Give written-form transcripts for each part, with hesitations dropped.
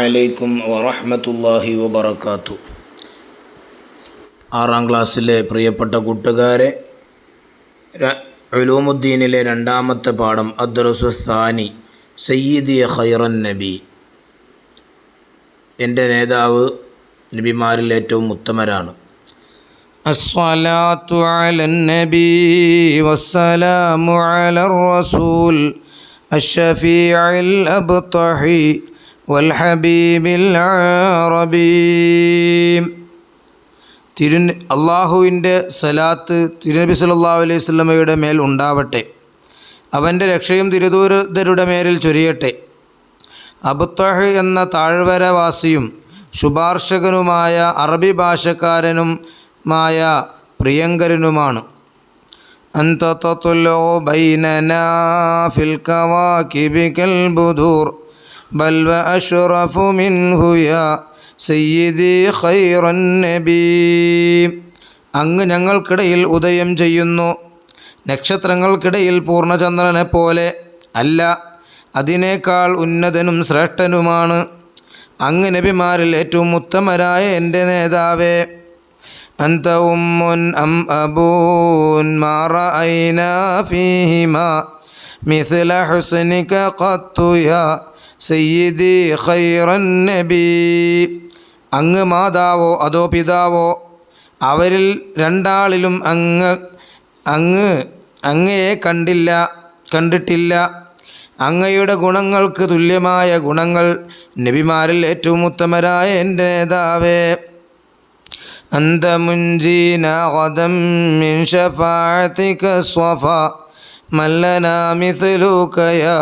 അലൈക്കും വറഹ്മത്തുള്ളാഹി വബറകാതുഹു. 6ാം ക്ലാസ്സിലെ പ്രിയപ്പെട്ട കൂട്ടുകാരെ, ഉലൂമുദ്ദീനിലെ രണ്ടാമത്തെ പാഠം അദ്ദർസു സാനി, സയ്യിദി ഖൈറൻ നബി. എൻ്റെ നേതാവ് നബിമാരിൽ ഏറ്റവും ഉത്തമരാണ്. അസ്സലാത്തു അലൻ നബി വസ്സലാമു അലർ റസൂൽ അഷ്ശഫീഇൽ അബ്തഹി വൽ ഹബീബിൽ അറബി. അള്ളാഹുവിൻ്റെ സലാത്ത് തിരുനബി സല്ലല്ലാഹു അലൈഹി വസല്ലമയുടെ മേൽ ഉണ്ടാവട്ടെ. അവൻ്റെ രക്ഷയും തിരുദൂതരുടെ മേലിൽ ചൊരിയട്ടെ. അബ്തഹ് എന്ന താഴ്വരവാസിയും ശുപാർശകനുമായ അറബി ഭാഷക്കാരനുമായ പ്രിയങ്കരനുമാണ്. അൻത തത്ലു ബൈനനാ ഫിൽ കവാകിബി കൽ ബുദൂർ ബൽ വ അഷ്റഫു മിൻഹു യാ സയ്യിദി ഖൈറൻ നബി. അങ്ങ് ഞങ്ങൾക്കിടയിൽ ഉദയം ചെയ്യുന്നു, നക്ഷത്രങ്ങൾക്കിടയിൽ പൂർണ്ണചന്ദ്രനെ പോലെ അല്ല, അതിനേക്കാൾ ഉന്നതനും ശ്രേഷ്ഠനുമാണ്. അങ്ങ് നബിമാരിൽ ഏറ്റവും ഉത്തമരായ എൻ്റെ നേതാവേ. അൻത ഉമ്മുൻ അം അബൂൻ മാ റഅയ്നാ ഫീഹിമാ മിസ്ല ഹുസ്നിക ഖത്തു യാ സയ്യിദി ഖൈറൻ നബി. അങ്ങ് മാതാവോ അതോ പിതാവോ, അവരിൽ രണ്ടാളിലും അങ്ങയെ കണ്ടിട്ടില്ല. അങ്ങയുടെ ഗുണങ്ങൾക്ക് തുല്യമായ ഗുണങ്ങൾ നബിമാരിൽ ഏറ്റവും ഉത്തമരായ എൻ്റെ നേതാവേ. അന്ത മുൻജീന ഗദം മിൻ ശഫാഅതിക സ്വഫാ മല്ലനാ മിസ്ലുക യാ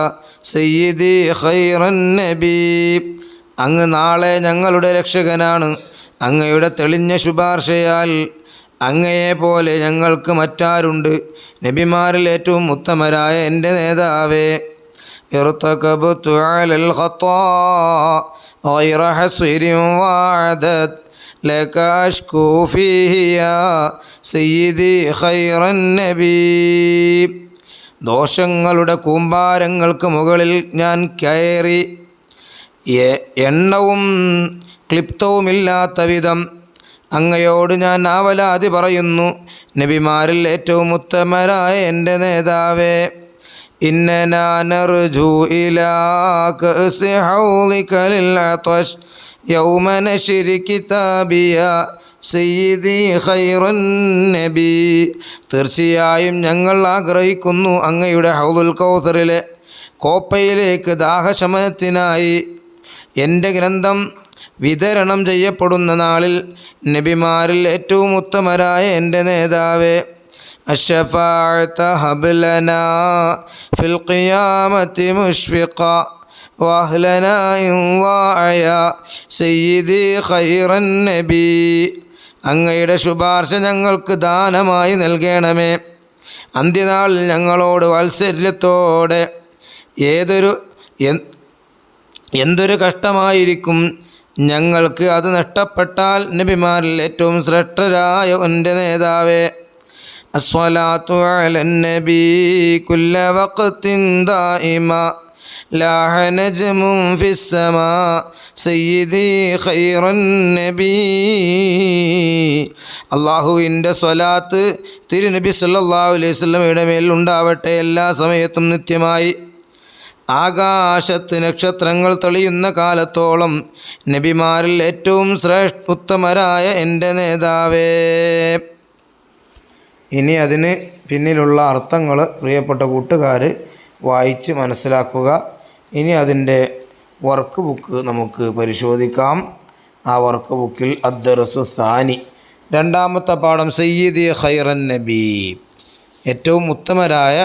സയ്യിദി ഖൈറൻ നബി. അങ്ങ് നാളെ ഞങ്ങളുടെ രക്ഷകനാണ്. അങ്ങയുടെ തെളിഞ്ഞ ശുപാർശയാൽ അങ്ങയെപ്പോലെ ഞങ്ങൾക്ക് മറ്റാരുണ്ട്, നബിമാരിൽ ഏറ്റവും ഉത്തമരായ എൻ്റെ നേതാവേ. ഇർതകബ്തു അലൽ ഖത്താ ഗൈറ ഹസ്രിൻ വഅദദ് ലക അഷ്കൂ ഫീഹി യാ സയ്യിദി ഖൈറൻ നബി. ദോഷങ്ങളുടെ കൂമ്പാരങ്ങൾക്ക് മുകളിൽ ഞാൻ കയറി എണ്ണവും ക്ലിപ്തവുമില്ലാത്ത വിധം അങ്ങയോട് ഞാൻ ആവലാതി പറയുന്നു, നബിമാരിൽ ഏറ്റവും ഉത്തമരായ എൻ്റെ നേതാവേ. ഇന്നനാ നർജു ഇലാ കഅ്സി ഹൗളിക ലിൽ അത്ശ് യൗമ നശ്രി കിതാബിയ സയ്യിദി ഖൈറൻ നബി. തീർച്ചയായും ഞങ്ങൾ ആഗ്രഹിക്കുന്നു അങ്ങയുടെ ഹൗലുൽ കൗസറിലെ കോപ്പയിലേക്ക് ദാഹശമനത്തിനായി എൻ്റെ ഗ്രന്ഥം വിതരണം ചെയ്യപ്പെടുന്ന നാളിൽ നബിമാരിൽ ഏറ്റവും ഉത്തമരായ എൻ്റെ നേതാവേ. അശ്ശഫാഅത ഹബ്ലനാ ഫിൽ ഖിയാമത്തി മുഷ്ഫിഖ വഅഹ്ലനാ ഇൻ ളാഅയ സയ്യിദി ഖൈറൻ നബി. അങ്ങയുടെ ശുപാർശ ഞങ്ങൾക്ക് ദാനമായി നൽകണമേ. അന്ത്യനാളിൽ ഞങ്ങളോട് വാത്സല്യത്തോടെ എന്തൊരു കഷ്ടമായിരിക്കും ഞങ്ങൾക്ക് അത് നഷ്ടപ്പെട്ടാൽ. നബിമാരിൽ ഏറ്റവും ശ്രേഷ്ഠരായ എൻ്റെ നേതാവേ. അസ്സലാത്തു അലൻ നബി കുല്ല വഖ്തിൻ ദായിമ ലാഹ നജ്മുൻ ഫിസ്സമാ സയ്യിദി ഖൈറൻ നബി. അള്ളാഹുവിൻ്റെ സ്വലാത്ത് തിരുനബി സല്ലല്ലാഹു അലൈഹി വസല്ലമയുടെ മേൽ ഉണ്ടാവട്ടെ, എല്ലാ സമയത്തും നിത്യമായി. ആകാശത്ത് നക്ഷത്രങ്ങൾ തെളിയുന്ന കാലത്തോളം നബിമാരിൽ ഏറ്റവും ഉത്തമരായ എൻ്റെ നേതാവേ. ഇനി അതിന് പിന്നിലുള്ള അർത്ഥങ്ങൾ പ്രിയപ്പെട്ട കൂട്ടുകാർ വായിച്ച് മനസ്സിലാക്കുക. ഇനി അതിൻ്റെ വർക്ക് ബുക്ക് നമുക്ക് പരിശോധിക്കാം. ആ വർക്ക് ബുക്കിൽ അദ്ദർസു സാനി, രണ്ടാമത്തെ പാഠം സയ്യിദി ഖൈറൻ നബി, ഏറ്റവും ഉത്തമരായ